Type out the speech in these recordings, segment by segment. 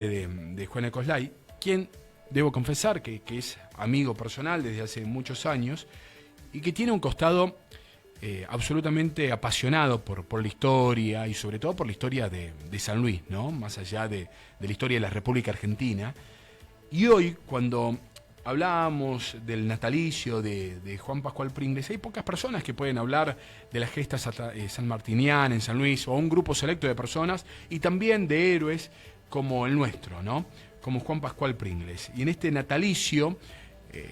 de Juan Ecoslay, quien debo confesar que es amigo personal desde hace muchos años y que tiene un costado absolutamente apasionado por la historia y sobre todo por la historia de San Luis, ¿no? Más allá de la historia de la República Argentina. Y hoy, cuando hablábamos del natalicio de Juan Pascual Pringles, hay pocas personas que pueden hablar de las gestas sanmartinianas en San Luis, o un grupo selecto de personas, y también de héroes como el nuestro, ¿no? Como Juan Pascual Pringles. Y en este natalicio,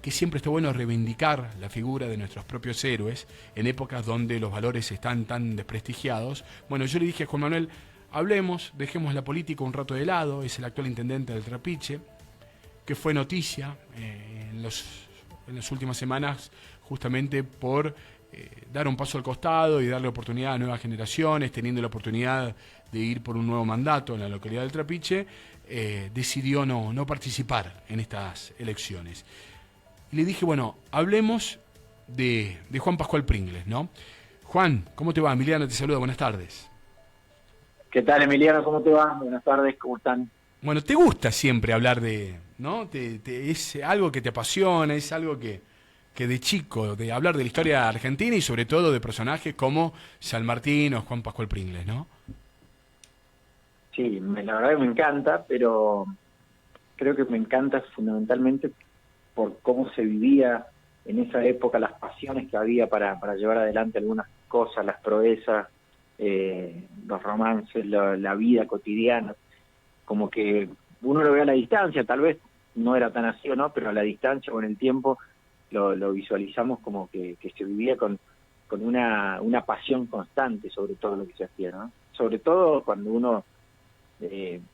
que siempre está bueno reivindicar la figura de nuestros propios héroes, en épocas donde los valores están tan desprestigiados, bueno, yo le dije a Juan Manuel, hablemos, dejemos la política un rato de lado, es el actual intendente del Trapiche, que fue noticia en las últimas semanas justamente por dar un paso al costado y darle oportunidad a nuevas generaciones, teniendo la oportunidad de ir por un nuevo mandato en la localidad del Trapiche, decidió no participar en estas elecciones. Y le dije, bueno, hablemos de Juan Pascual Pringles, ¿no? Juan, ¿cómo te va? Emiliano te saluda, buenas tardes. ¿Qué tal, Emiliano? ¿Cómo te va? Buenas tardes, ¿cómo están? Bueno, te gusta siempre hablar ¿no? Es algo que te apasiona, es algo que de chico, de hablar de la historia argentina y sobre todo de personajes como San Martín o Juan Pascual Pringles, ¿no? Sí, la verdad que me encanta, pero creo que me encanta fundamentalmente por cómo se vivía en esa época, las pasiones que había para llevar adelante algunas cosas, las proezas, los romances, la vida cotidiana. Como que uno lo ve a la distancia, tal vez no era tan así o no, pero a la distancia o en el tiempo lo visualizamos como que se vivía con una pasión constante sobre todo lo que se hacía, ¿no? Sobre todo cuando uno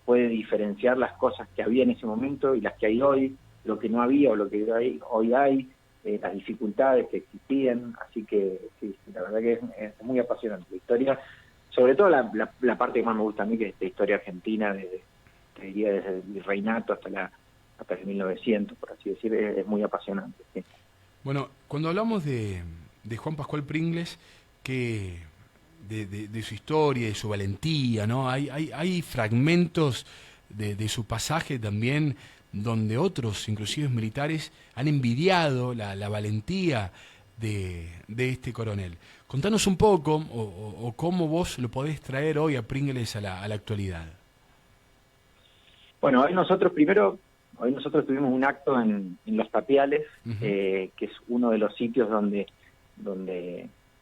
puede diferenciar las cosas que había en ese momento y las que hay hoy, lo que no había o lo que hoy hay, las dificultades que existían, así que sí, la verdad que es muy apasionante la historia, sobre todo la parte que más me gusta a mí, que es la historia argentina, te diría desde el virreinato hasta el 1900, por así decir, es muy apasionante. Sí. Bueno, cuando hablamos de Juan Pascual Pringles, que de su historia, de su valentía, ¿no? Hay fragmentos de su pasaje también donde otros, inclusive militares, han envidiado la valentía de este coronel. Contanos un poco, o cómo vos lo podés traer hoy a Pringles a la actualidad. Bueno, hoy nosotros tuvimos un acto en Los Tapiales, que es uno de los sitios donde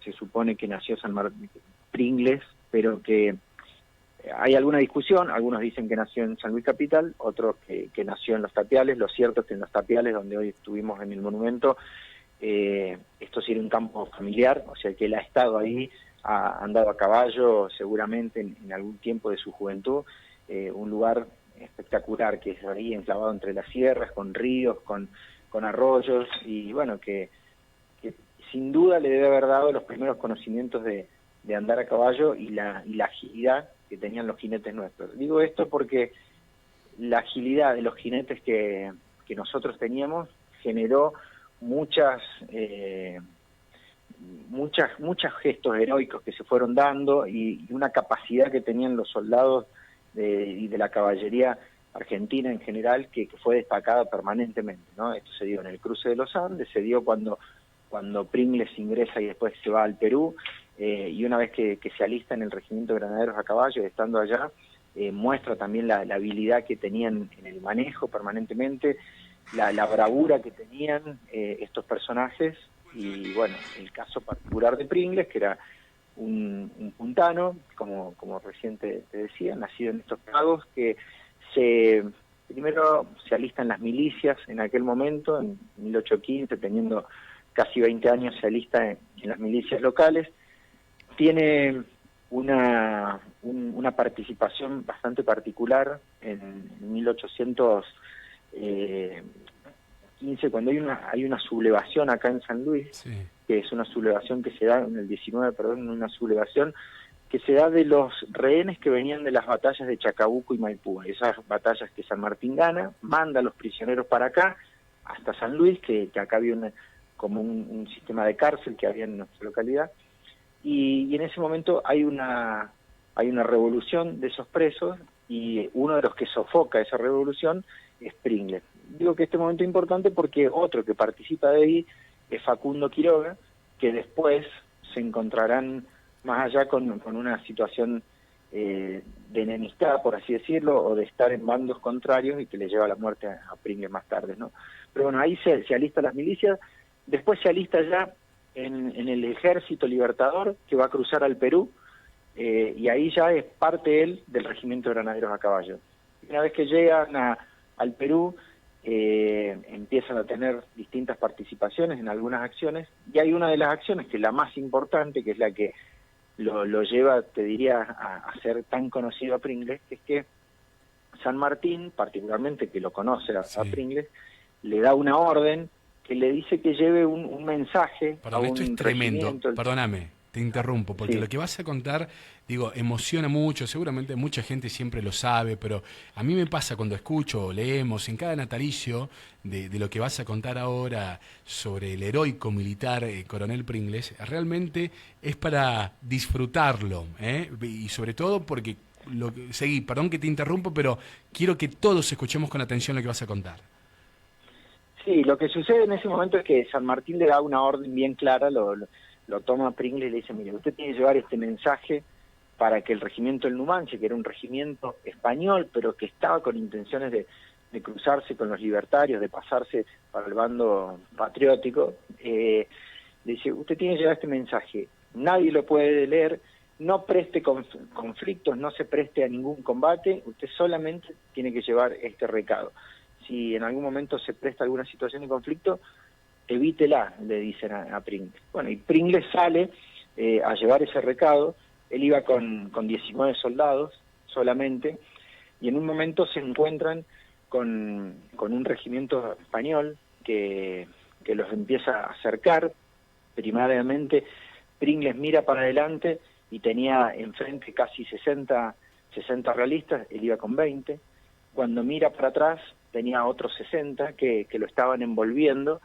se supone que nació San Martín Pringles, pero que hay alguna discusión, algunos dicen que nació en San Luis Capital, otros que nació en Los Tapiales. Lo cierto es que en Los Tapiales, donde hoy estuvimos en el monumento, esto sí era un campo familiar, o sea que él ha estado ahí, ha andado a caballo seguramente en algún tiempo de su juventud, un lugar espectacular que es ahí enclavado entre las sierras, con ríos, con arroyos, y bueno, que sin duda le debe haber dado los primeros conocimientos de andar a caballo y la agilidad que tenían los jinetes nuestros. Digo esto porque la agilidad de los jinetes que nosotros teníamos generó muchos gestos heroicos que se fueron dando y una capacidad que tenían los soldados y de la caballería argentina en general que fue destacada permanentemente, ¿no? Esto se dio en el cruce de los Andes, se dio cuando Pringles ingresa y después se va al Perú, y una vez que se alista en el regimiento de granaderos a caballo, estando allá, muestra también la habilidad que tenían en el manejo permanentemente, la bravura que tenían estos personajes, y bueno, el caso particular de Pringles, que era un puntano, como recién te decía, nacido en estos pagos, que primero se alista en las milicias en aquel momento, en 1815, teniendo casi 20 años, se alista en las milicias locales. Tiene una participación bastante particular en 1815, cuando hay una sublevación acá en San Luis, sí, que es una sublevación que se da en el 19, perdón, una sublevación que se da de los rehenes que venían de las batallas de Chacabuco y Maipú, esas batallas que San Martín gana, manda a los prisioneros para acá, hasta San Luis, que acá había como un sistema de cárcel que había en nuestra localidad, y en ese momento hay una revolución de esos presos, y uno de los que sofoca esa revolución es Pringles. Digo que este momento es importante porque otro que participa de ahí es Facundo Quiroga, que después se encontrarán más allá con una situación de enemistad, por así decirlo, o de estar en bandos contrarios y que le lleva a la muerte a Pringles más tarde, ¿no? Pero bueno, ahí se alistan las milicias, después se alista ya en el ejército libertador que va a cruzar al Perú, y ahí ya es parte él del regimiento de granaderos a caballo. Una vez que llegan al Perú, empiezan a tener distintas participaciones en algunas acciones, y hay una de las acciones que es la más importante, que es la que lo lleva, te diría, a ser tan conocido a Pringles, que es que San Martín, particularmente que lo conoce a Pringles, le da una orden que le dice que lleve un mensaje. Perdón, a un esto es tremendo. regimiento. Perdóname, te interrumpo, porque Sí. lo que vas a contar, digo, emociona mucho, seguramente mucha gente siempre lo sabe, pero a mí me pasa cuando escucho o leemos en cada natalicio de lo que vas a contar ahora sobre el heroico militar Coronel Pringles, realmente es para disfrutarlo, ¿eh? Y sobre todo porque, seguí, perdón que te interrumpo, pero quiero que todos escuchemos con atención lo que vas a contar. Sí, lo que sucede en ese momento es que San Martín le da una orden bien clara, lo toma Pringles y le dice, mire, usted tiene que llevar este mensaje para que el regimiento del Numancia, que era un regimiento español, pero que estaba con intenciones de cruzarse con los libertarios, de pasarse para el bando patriótico, le dice, usted tiene que llevar este mensaje, nadie lo puede leer, no preste conflictos, no se preste a ningún combate, usted solamente tiene que llevar este recado. Si en algún momento se presta alguna situación de conflicto, evítela, le dicen a Pringles. Bueno, y Pringles sale a llevar ese recado, él iba con 19 soldados solamente, y en un momento se encuentran con un regimiento español que los empieza a acercar. Primariamente, Pringles mira para adelante y tenía enfrente casi 60 realistas, él iba con 20. Cuando mira para atrás, tenía otros 60 que lo estaban envolviendo,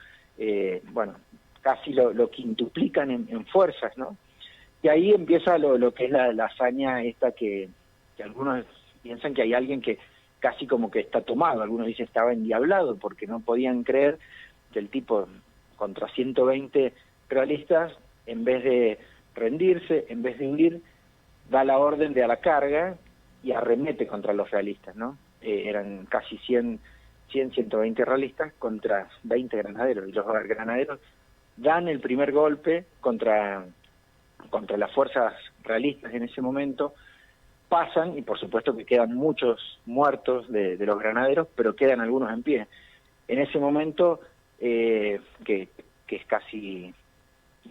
bueno, casi lo quintuplican en fuerzas, ¿no? Y ahí empieza lo que es la hazaña esta que algunos piensan que hay alguien que casi como que está tomado, algunos dicen estaba endiablado porque no podían creer que el tipo contra 120 realistas, en vez de rendirse, en vez de huir, da la orden de a la carga y arremete contra los realistas, ¿no? Eran casi 120 realistas contra 20 granaderos, y los granaderos dan el primer golpe contra las fuerzas realistas en ese momento, pasan, y por supuesto que quedan muchos muertos de los granaderos, pero quedan algunos en pie. En ese momento, que es casi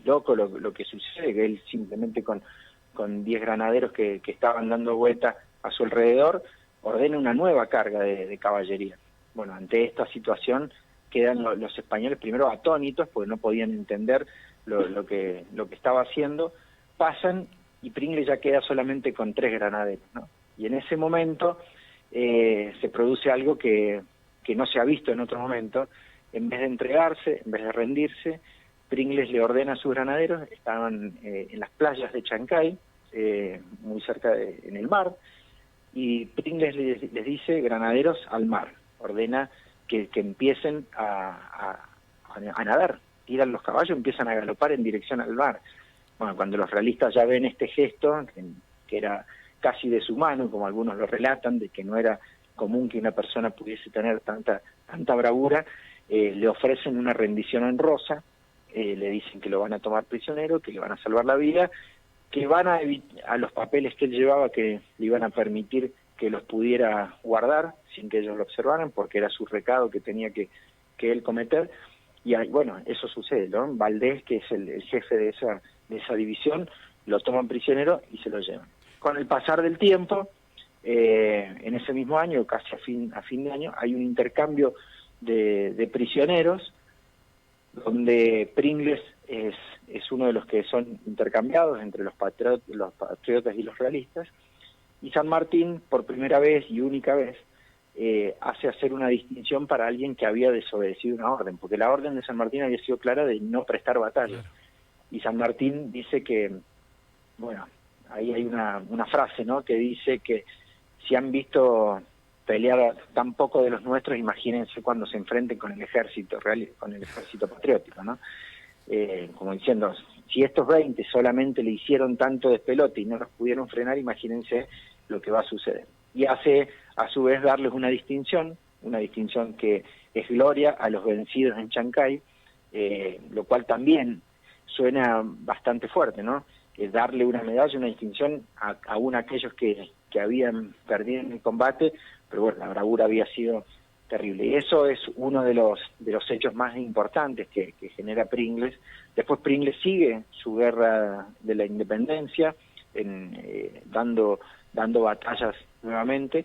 loco lo que sucede, que él simplemente con 10 granaderos que estaban dando vuelta a su alrededor, ordena una nueva carga de caballería. Bueno, ante esta situación quedan los españoles primero atónitos, porque no podían entender lo que estaba haciendo, pasan y Pringles ya queda solamente con 3 granaderos, ¿no? Y en ese momento se produce algo que no se ha visto en otro momento. En vez de entregarse, en vez de rendirse, Pringles le ordena a sus granaderos, estaban en las playas de Chancay, muy cerca en el mar, y Pringles les dice, granaderos al mar, ordena que empiecen a nadar, tiran los caballos, empiezan a galopar en dirección al mar. Bueno, cuando los realistas ya ven este gesto, que era casi deshumano, como algunos lo relatan, de que no era común que una persona pudiese tener tanta bravura, le ofrecen una rendición honrosa, le dicen que lo van a tomar prisionero, que le van a salvar la vida, que van a los papeles que él llevaba, que le iban a permitir que los pudiera guardar sin que ellos lo observaran, porque era su recado que tenía que él cometer. Y bueno, eso sucede, ¿no? Valdés, que es el jefe de esa división, lo toman prisionero y se lo llevan. Con el pasar del tiempo, en ese mismo año, casi a fin de año, hay un intercambio de prisioneros, donde Pringles es uno de los que son intercambiados entre los patriotas y los realistas, y San Martín, por primera vez y única vez, hace hacer una distinción para alguien que había desobedecido una orden, porque la orden de San Martín había sido clara de no prestar batalla. Claro. Y San Martín dice que, bueno, ahí hay una frase, ¿no?, que dice que si han visto pelear tan poco de los nuestros, imagínense cuando se enfrenten con el ejército real, con el ejército patriótico, ¿no? Como diciendo, si estos 20 solamente le hicieron tanto despelote y no los pudieron frenar, imagínense lo que va a suceder. Y hace, a su vez, darles una distinción que es gloria a los vencidos en Chancay, lo cual también suena bastante fuerte, ¿no? Darle una medalla, una distinción a aún aquellos que habían perdido en el combate, pero bueno, la bravura había sido terrible. Y eso es uno de los hechos más importantes que genera Pringles. Después Pringles sigue su guerra de la independencia, dando batallas nuevamente,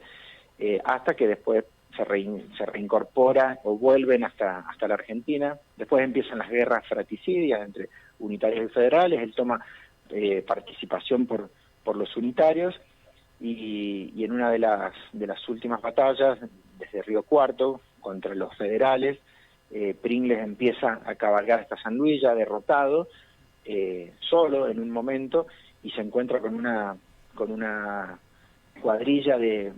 hasta que después se reincorpora o vuelven hasta la Argentina. Después empiezan las guerras fratricidas entre unitarios y federales. Él toma participación por los unitarios, y en una de las últimas batallas, desde Río Cuarto, contra los federales, Pringles empieza a cabalgar hasta San Luis, ya derrotado, solo en un momento, y se encuentra con una cuadrilla de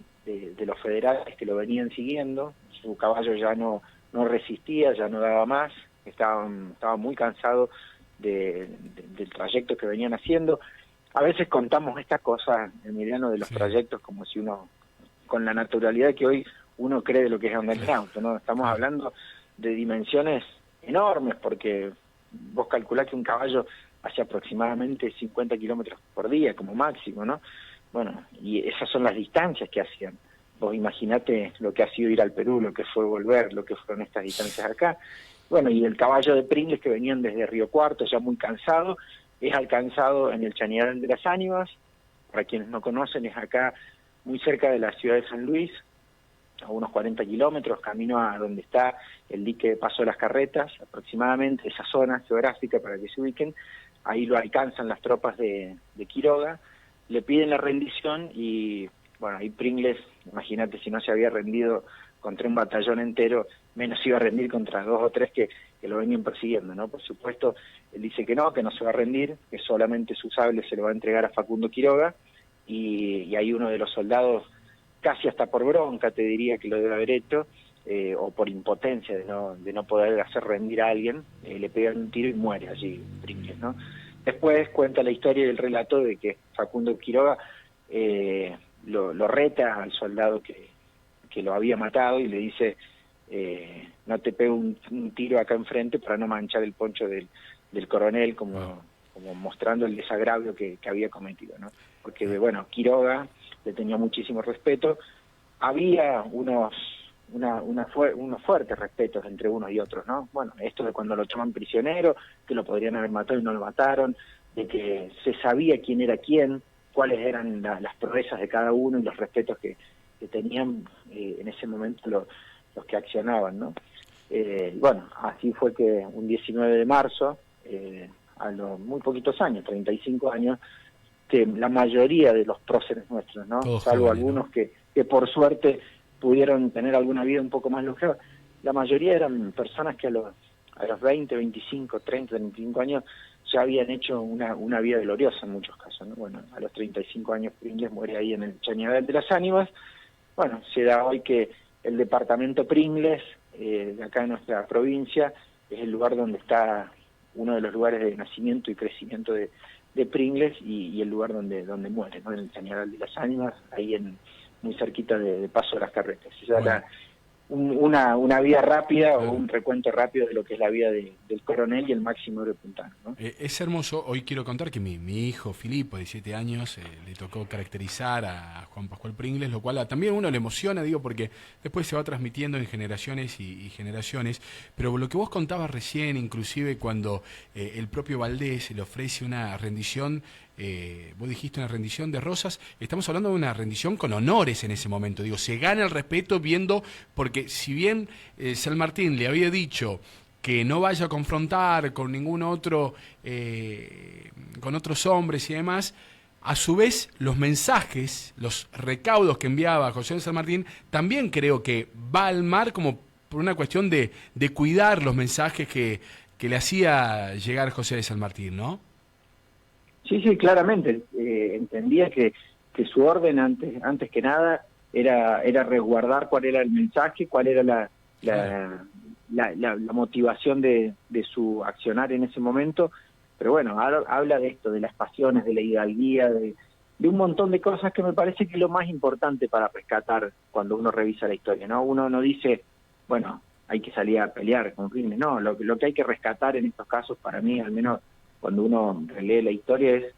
los federales que lo venían siguiendo. Su caballo ya no resistía, ya no daba más, estaba muy cansado del trayecto que venían haciendo. A veces contamos esta cosa, Emiliano, de los trayectos como si uno, con la naturalidad que hoy uno cree de lo que es andar en auto, ¿no? Estamos hablando de dimensiones enormes, porque vos calculás que un caballo hace aproximadamente 50 kilómetros por día como máximo, ¿no? Bueno, y esas son las distancias que hacían. Vos imaginate lo que ha sido ir al Perú, lo que fue volver, lo que fueron estas distancias acá. Bueno, y el caballo de Pringles, que venían desde Río Cuarto, ya muy cansado, es alcanzado en el Chañaral de las Ánimas. Para quienes no conocen, es acá muy cerca de la ciudad de San Luis, a unos 40 kilómetros, camino a donde está el dique de Paso de las Carretas, aproximadamente esa zona geográfica para que se ubiquen. Ahí lo alcanzan las tropas de Quiroga, le piden la rendición y, bueno, ahí Pringles, imagínate, si no se había rendido contra un batallón entero, menos iba a rendir contra 2 o 3 que lo venían persiguiendo, ¿no? Por supuesto, él dice que no se va a rendir, que solamente su sable se lo va a entregar a Facundo Quiroga, y ahí uno de los soldados, casi hasta por bronca, te diría que lo debe haber hecho, o por impotencia de no poder hacer rendir a alguien, le pegan un tiro y muere allí Pringles, ¿no? Después cuenta la historia y el relato de que Facundo Quiroga lo reta al soldado que lo había matado y le dice, no te pego un tiro acá enfrente para no manchar el poncho del coronel, como mostrando el desagravio que había cometido, ¿no? Porque, bueno, Quiroga le tenía muchísimo respeto. Había unos fuertes respetos entre unos y otros, ¿no? Bueno, esto de cuando lo toman prisionero, que lo podrían haber matado y no lo mataron, de que se sabía quién era quién, cuáles eran las proezas de cada uno y los respetos que tenían en ese momento los que accionaban, ¿no? Bueno, así fue que un 19 de marzo, a los muy poquitos años, 35 años, que la mayoría de los próceres nuestros, ¿no? Salvo algunos, ¿no?, que por suerte pudieron tener alguna vida un poco más longeva, la mayoría eran personas que a los 20, 25, 30, 35 años ya habían hecho una vida gloriosa en muchos casos, ¿no? Bueno, a los 35 años Pringles muere ahí en el Chañaral de las Ánimas. Bueno, se da hoy que el departamento Pringles, de acá en nuestra provincia, es el lugar donde está uno de los lugares de nacimiento y crecimiento de Pringles, y el lugar donde muere, ¿no? En el Chañaral de las Ánimas, ahí muy cerquita de Paso de las Carretas. Esa es una vida rápida, o un recuento rápido de lo que es la vida del coronel y el máximo héroe puntano, ¿no? Es hermoso. Hoy quiero contar que mi hijo Filipo, de 7 años, le tocó caracterizar a Juan Pascual Pringles, lo cual también uno le emociona, digo, porque después se va transmitiendo en generaciones y generaciones. Pero lo que vos contabas recién, inclusive cuando el propio Valdés le ofrece una rendición, vos dijiste una rendición de rosas, estamos hablando de una rendición con honores en ese momento, digo, se gana el respeto viendo, porque si bien San Martín le había dicho que no vaya a confrontar con ningún otro, con otros hombres y demás, a su vez los mensajes, los recaudos que enviaba José de San Martín, también creo que va al mar como por una cuestión de cuidar los mensajes que le hacía llegar José de San Martín, ¿no? Sí, claramente. Entendía que su orden, antes que nada, era resguardar cuál era el mensaje, cuál era la motivación de su accionar en ese momento. Pero bueno, habla de esto, de las pasiones, de la hidalguía, de un montón de cosas que me parece que es lo más importante para rescatar cuando uno revisa la historia, ¿no? Uno no dice, bueno, hay que salir a pelear con crímenes, no, lo que hay que rescatar en estos casos, para mí, al menos cuando uno relee la historia, es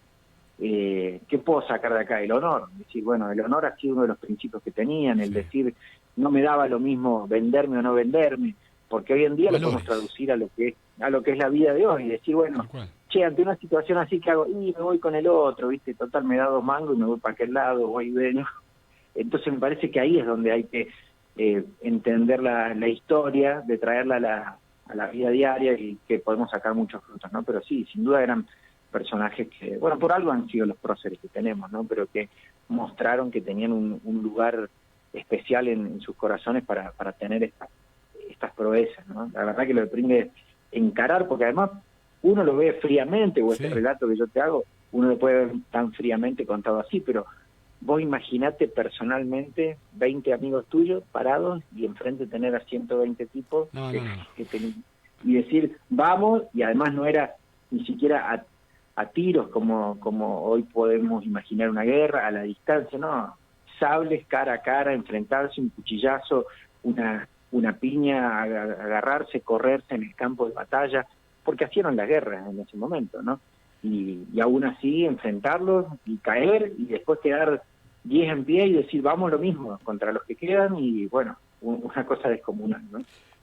¿qué puedo sacar de acá? El honor. Es decir, bueno, el honor ha sido uno de los principios que tenían, el decir, no me daba lo mismo venderme o no venderme, porque hoy en día lo podemos traducir a lo que es la vida de hoy, y decir, bueno, che, ante una situación así que hago, y me voy con el otro, ¿viste? Total, me da 2 mangos y me voy para aquel lado, voy y vengo. Entonces me parece que ahí es donde hay que entender la historia, de traerla a la vida diaria, y que podemos sacar muchos frutos, ¿no? Pero sí, sin duda eran personajes que, bueno, por algo han sido los próceres que tenemos, ¿no? Pero que mostraron que tenían un lugar especial en sus corazones para tener estas proezas, ¿no? La verdad que lo de Pringles encarar, porque además uno lo ve fríamente, o este relato que yo te hago, uno lo puede ver tan fríamente contado así, pero vos imaginate personalmente 20 amigos tuyos parados y enfrente tener a 120 tipos y decir, vamos, y además no era ni siquiera a tiros como hoy podemos imaginar una guerra, a la distancia, no, sables cara a cara, enfrentarse, un cuchillazo, una piña, agarrarse, correrse en el campo de batalla, porque hicieron la guerra en ese momento, ¿no? Y aún así enfrentarlos y caer y después quedar 10 en pie y decir vamos lo mismo contra los que quedan, y bueno, una cosa descomunal, ¿no?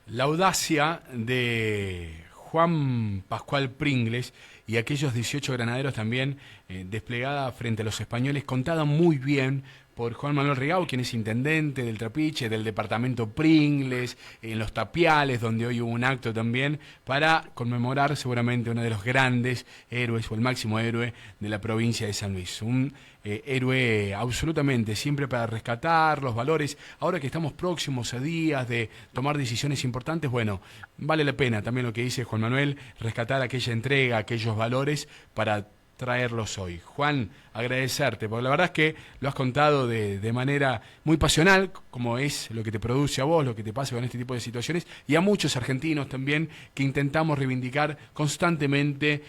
La audacia de Juan Pascual Pringles y aquellos 18 granaderos también desplegada frente a los españoles, contada muy bien por Juan Manuel Rigau, quien es intendente del Trapiche, del departamento Pringles, en Los Tapiales, donde hoy hubo un acto también para conmemorar seguramente uno de los grandes héroes, o el máximo héroe de la provincia de San Luis. Un héroe absolutamente, siempre para rescatar los valores. Ahora que estamos próximos a días de tomar decisiones importantes, bueno, vale la pena también lo que dice Juan Manuel, rescatar aquella entrega, aquellos valores para traerlos hoy. Juan, agradecerte, porque la verdad es que lo has contado de manera muy pasional, como es lo que te produce a vos, lo que te pasa con este tipo de situaciones, y a muchos argentinos también, que intentamos reivindicar constantemente,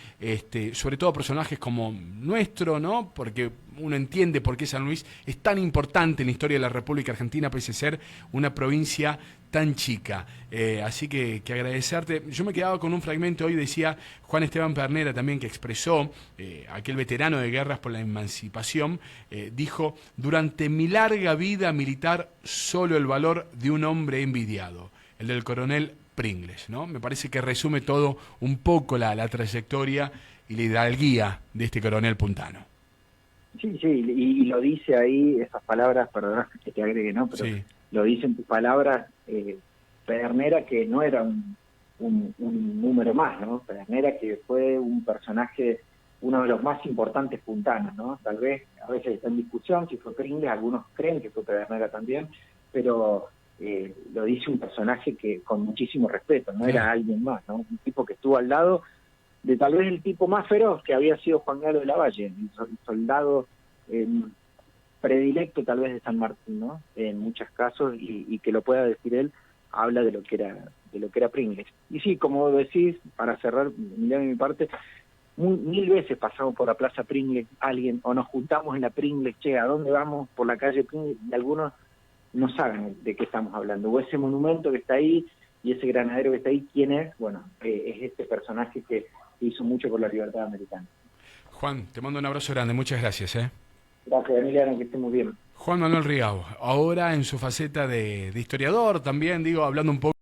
sobre todo personajes como nuestro, ¿no? Porque uno entiende por qué San Luis es tan importante en la historia de la República Argentina, pese a ser una provincia tan chica. Así que agradecerte. Yo me quedaba con un fragmento, hoy decía Juan Esteban Pernera también, que expresó, aquel veterano de guerras por la emancipación, dijo: durante mi larga vida militar, solo el valor de un hombre envidiado, el del coronel Pringles, ¿no? Me parece que resume todo un poco la trayectoria y la hidalguía de este coronel puntano. Sí, y lo dice ahí, esas palabras, perdón que te agregue, ¿no? Pero lo dice en tus palabras, Pedernera, que no era un número más, ¿no? Pedernera, que fue un personaje, uno de los más importantes puntanos, ¿no? Tal vez a veces está en discusión si fue Pringles, algunos creen que fue Pedernera también, pero lo dice un personaje que con muchísimo respeto, no era alguien más, ¿no? Un tipo que estuvo al lado de tal vez el tipo más feroz que había sido Juan Galo de la Valle, el soldado predilecto tal vez de San Martín, ¿no? En muchos casos, y que lo pueda decir él, habla de lo que era Pringles. Y sí, como decís, para cerrar de mi parte, mil veces pasamos por la Plaza Pringles, alguien, o nos juntamos en la Pringles, che, ¿a dónde vamos? Por la calle Pringles, y algunos no saben de qué estamos hablando, o ese monumento que está ahí, y ese granadero que está ahí, ¿quién es? Bueno, es este personaje que hizo mucho por la libertad americana. Juan, te mando un abrazo grande, muchas gracias. Gracias, Emiliano, que esté muy bien. Juan Manuel Rigau, ahora en su faceta de historiador también, hablando un poco